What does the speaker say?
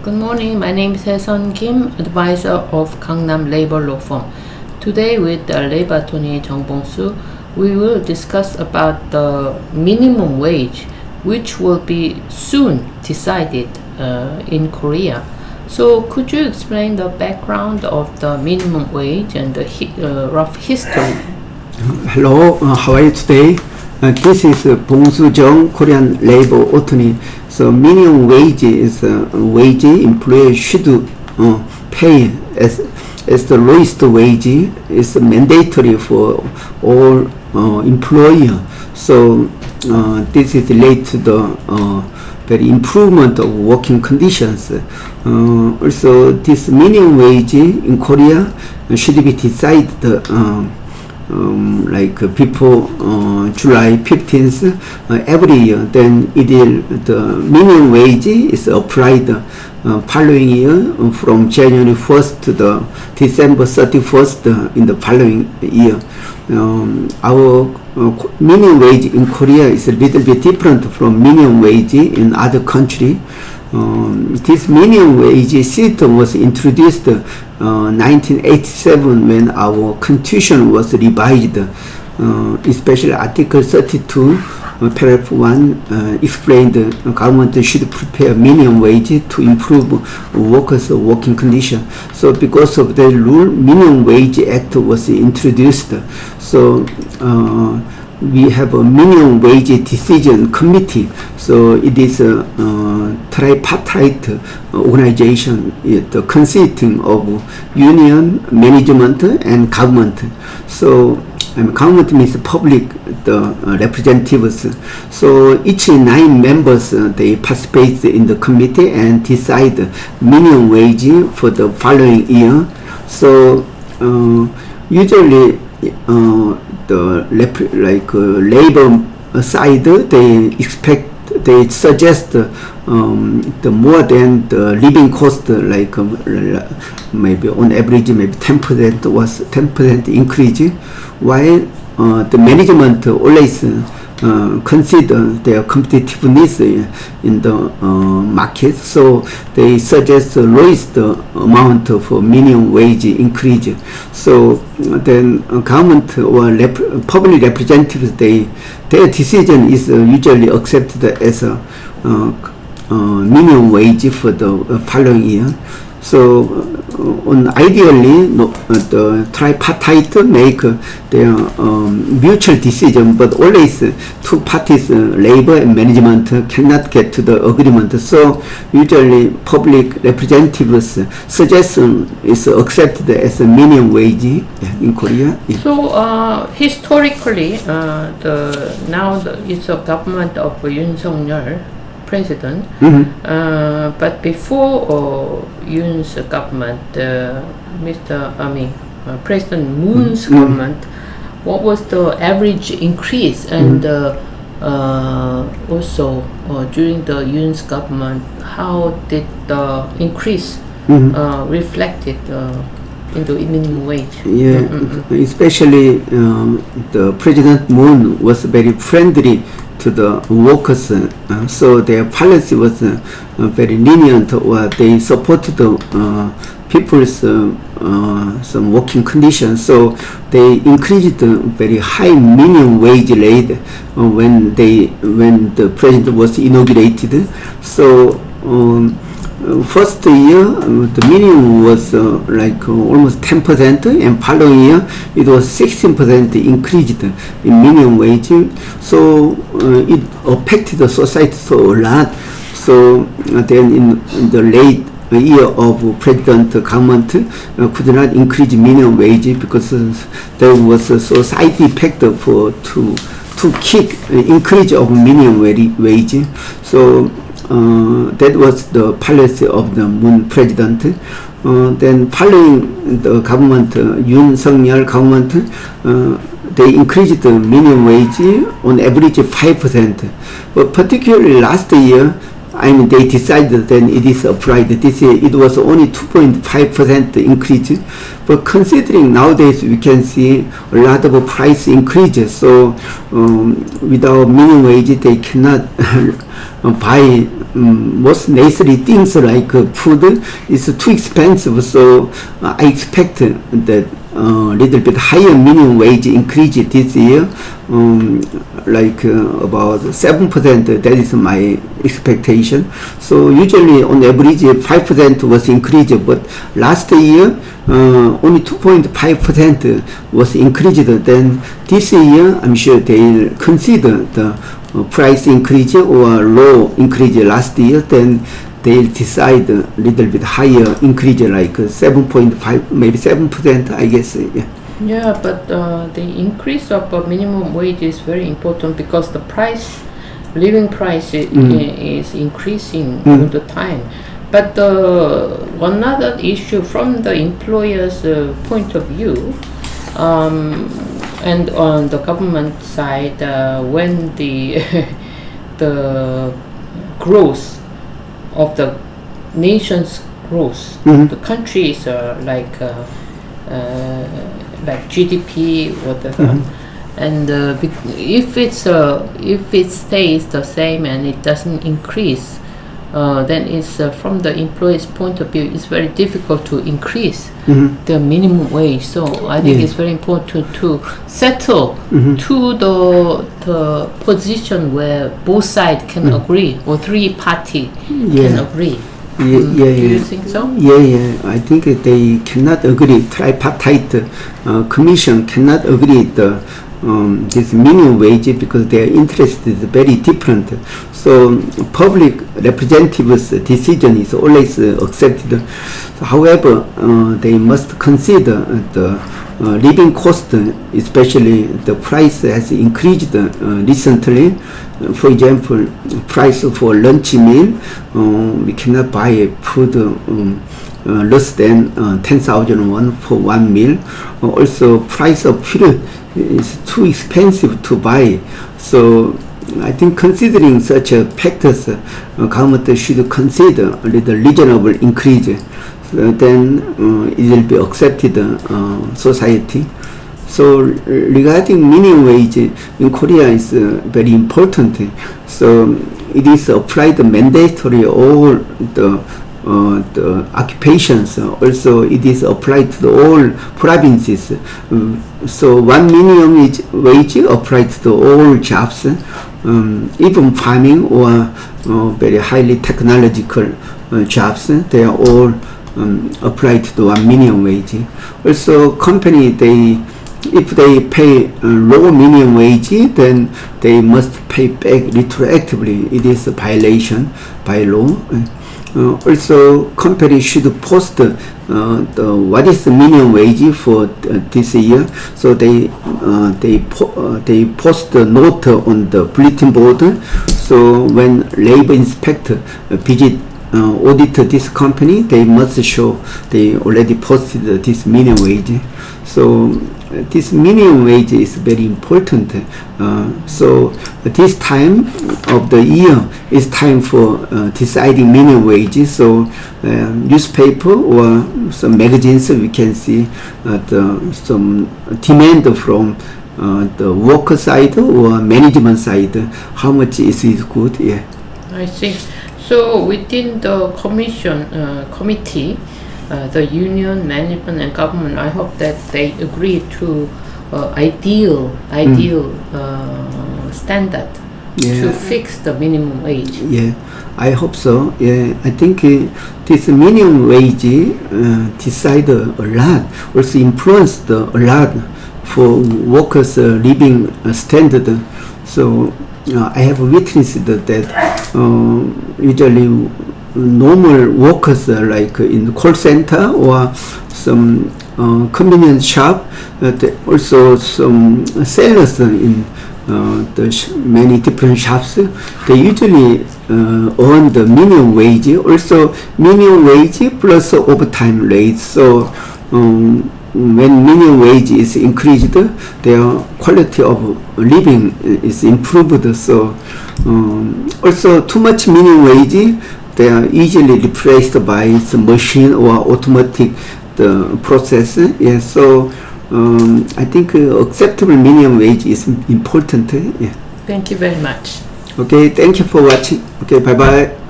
Good morning. My name is Hae-sun Kim, advisor of Gangnam Labor Law Firm. Today with the Labor Attorney Jung Bong-soo, we will discuss about the minimum wage, which will be soon decided in Korea. So could you explain the background of the minimum wage and the rough history? Hello, how are you today? This is Bong-soo Jung, Korean labor attorney. So minimum wage is wage employer should pay as the lowest wage is mandatory for all employer. So this is related to the very improvement of working conditions. Also, this minimum wage in Korea should be decided before July 15th every year. Then the minimum wage is applied following year from January 1st to the December 31st in the following year. Our minimum wage in Korea is a little bit different from minimum wage in other country. This minimum wage system was introduced 1987 when our constitution was revised, especially Article 32, paragraph 1 explained the government should prepare minimum wage to improve workers' working condition. So because of the rule, Minimum Wage Act was introduced. So we have a minimum wage decision committee. So it is a tripartite organization consisting of union, management, and government. So government means public, the representatives. So each 9 members they participate in the committee and decide minimum wage for the following year. So usually the labor side they suggest the more than the living cost, maybe on average maybe 10% was 10% increase, while the management always consider their competitiveness in the market, so they suggest the lowest amount for minimum wage increase. So then government or public representatives, their decision is usually accepted as a minimum wage for the following year. So ideally the tripartite make their mutual decision, but always 2 parties, labor and management, cannot get to the agreement. So usually public representatives suggestion is accepted as a minimum wage in Korea. So historically, it's a government of Yoon Suk-yeol president, but before Yoon's government, President Moon's government, what was the average increase? And also during the Yoon's government, how did the increase reflected in the minimum wage? Especially the President Moon was very friendly to the workers, so their policy was very lenient, or they supported the people's some working conditions. So they increased the very high minimum wage rate when the president was inaugurated. So first year the minimum was almost 10%, and following year it was 16% increased in minimum wage. So it affected the society so a lot. So then in the late year of president government could not increase minimum wage because there was a society effect to kick increase of minimum wage. So that was the policy of the Moon president. Then following the government, Yoon Suk-yeol government, they increased the minimum wage on average 5%. But particularly last year, I mean, they decided then it is applied. This year it was only 2.5% increase, but considering nowadays we can see a lot of price increases. So without minimum wage, they cannot buy most necessary things like food. Is too expensive. So I expect that little bit higher minimum wage increase this year, like about 7%. That is my expectation. So usually on average 5% was increased, but last year only 2.5% was increased. Then this year I'm sure they'll consider the price increase or low increase last year. Then they'll decide a little bit higher increase, like 7.5, maybe 7%, I guess. Yeah. Yeah, but the increase of minimum wage is very important because the living price is increasing all the time. But one other issue from the employer's point of view, and on the government side, when the the growth of the nation's growth, the country is like GDP, whatever, and if it stays the same and it doesn't increase, then it's from the employee's point of view, it's very difficult to increase the minimum wage. So I think it's very important to settle to the position where both sides can agree, or three party can agree. Do you think so? Yeah. I think they cannot agree. Tripartite commission cannot agree this minimum wage because their interest is very different. So public representatives' decision is always accepted. However, they must consider the living cost, especially the price has increased recently. For example, price for lunch meal, we cannot buy food less than 10,000 won for one meal. Also, price of fuel is too expensive to buy. So I think considering such factors, government should consider a little reasonable increase. Then it will be accepted society. So regarding minimum wage in Korea is very important. So it is applied mandatory all the occupations. Also it is applied to all provinces. So one minimum wage applied to all jobs, even farming or very highly technological jobs. They are all applied to one minimum wage. Also company, if they pay low minimum wage, then they must pay back retroactively. It is a violation by law. Also, company should post what is the minimum wage for this year. So they post a note on the bulletin board. So when labor inspector visit audit this company, they must show they already posted this minimum wage. So this minimum wage is very important. So this time of the year is time for deciding minimum wage. So newspaper or some magazines, we can see some demand from the worker side or management side. How much is it good? Yeah. I see. So within the committee, the union, management, and government, I hope that they agree to ideal standard to fix the minimum wage. Yeah, I hope so. Yeah, I think this minimum wage decide a lot, also influenced a lot for workers' living standard. So I have witnessed that usually normal workers like in call center or some convenience shop, also some sellers in many different shops, they usually earn the minimum wage, also minimum wage plus overtime rates. So when minimum wage is increased, their quality of living is improved. So also too much minimum wage, they are easily replaced by some machine or automatic the process. Yeah, so I think acceptable minimum wage is important. Yeah. Thank you very much. Okay, thank you for watching. Okay, bye bye.